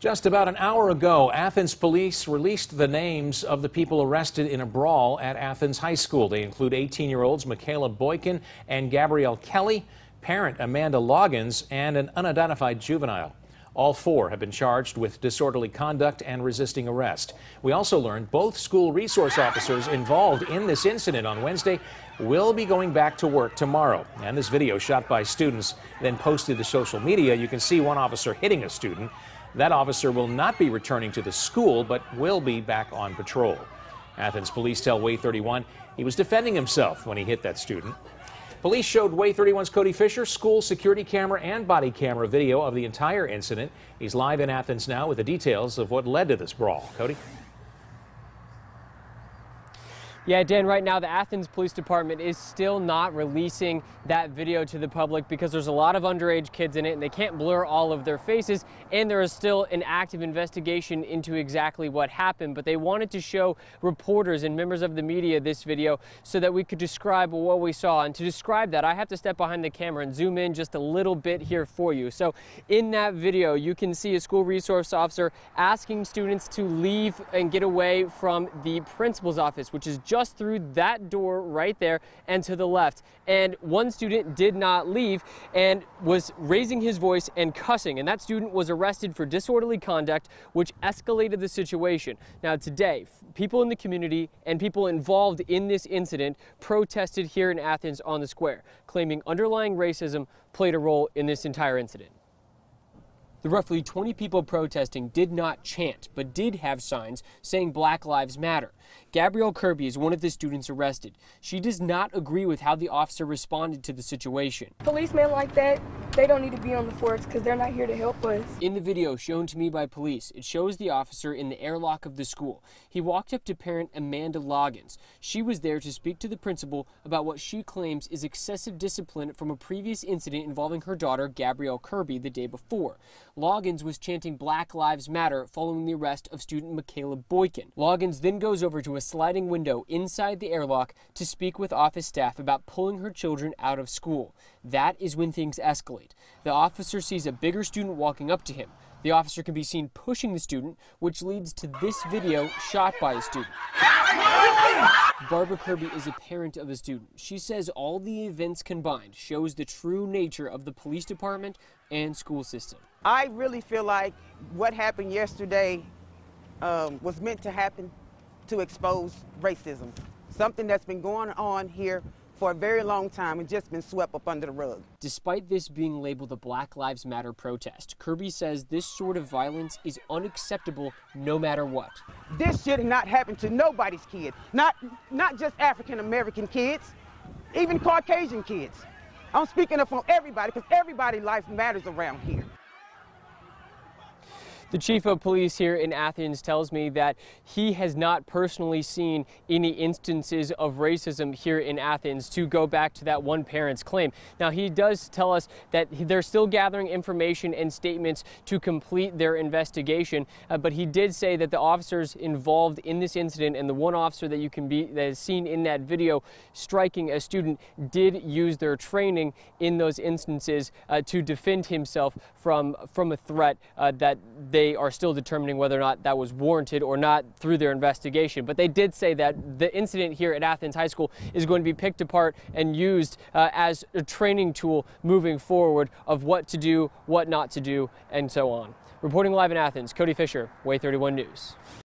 Just about an hour ago, Athens police released the names of the people arrested in a brawl at Athens High School. They include 18-year-olds Michaela Boykin and Gabrielle Kelly, parent Amanda Loggins, and an unidentified juvenile. All four have been charged with disorderly conduct and resisting arrest. We also learned both school resource officers involved in this incident on Wednesday will be going back to work tomorrow. And this video shot by students, then posted to social media. You can see one officer hitting a student. That officer will not be returning to the school, but will be back on patrol. Athens police tell Way 31 he was defending himself when he hit that student. Police showed Way 31's Cody Fisher school security camera and body camera video of the entire incident. He's live in Athens now with the details of what led to this brawl. Cody? Yeah, Dan, right now the Athens Police Department is still not releasing that video to the public because there's a lot of underage kids in it and they can't blur all of their faces, and there is still an active investigation into exactly what happened. But they wanted to show reporters and members of the media this video so that we could describe what we saw. And to describe that, I have to step behind the camera and zoom in just a little bit here for you. So in that video, you can see a school resource officer asking students to leave and get away from the principal's office, which is just through that door right there and to the left. And one student did not leave and was raising his voice and cussing, and that student was arrested for disorderly conduct, which escalated the situation. Now today, people in the community and people involved in this incident protested here in Athens on the square, claiming underlying racism played a role in this entire incident. The roughly 20 people protesting did not chant, but did have signs saying Black Lives Matter. Gabrielle Kirby is one of the students arrested. She does not agree with how the officer responded to the situation. Policemen like that, they don't need to be on the force because they're not here to help us. In the video shown to me by police, it shows the officer in the airlock of the school. He walked up to parent Amanda Loggins. She was there to speak to the principal about what she claims is excessive discipline from a previous incident involving her daughter, Gabrielle Kirby, the day before. Loggins was chanting Black Lives Matter following the arrest of student Michaela Boykin. Loggins then goes over to a sliding window inside the airlock to speak with office staff about pulling her children out of school. That is when things escalate. The officer sees a bigger student walking up to him. The officer can be seen pushing the student, which leads to this video shot by a student. Barbara Kirby is a parent of a student. She says all the events combined shows the true nature of the police department and school system. I really feel like what happened yesterday was meant to happen to expose racism, something that's been going on here for a very long time and just been swept up under the rug. Despite this being labeled a Black Lives Matter protest, Kirby says this sort of violence is unacceptable no matter what. This should not happen to nobody's kid, not just African American kids, even Caucasian kids. I'm speaking up for everybody because everybody's life matters around here. The chief of police here in Athens tells me that he has not personally seen any instances of racism here in Athens, to go back to that one parent's claim. Now, he does tell us that they're still gathering information and statements to complete their investigation, but he did say that the officers involved in this incident and the one officer that that is seen in that video striking a student did use their training in those instances to defend himself from a threat that they are still determining whether or not that was warranted or not through their investigation. But they did say that the incident here at Athens High School is going to be picked apart and used as a training tool moving forward of what to do, what not to do, and so on. Reporting live in Athens, Cody Fisher, Way 31 News.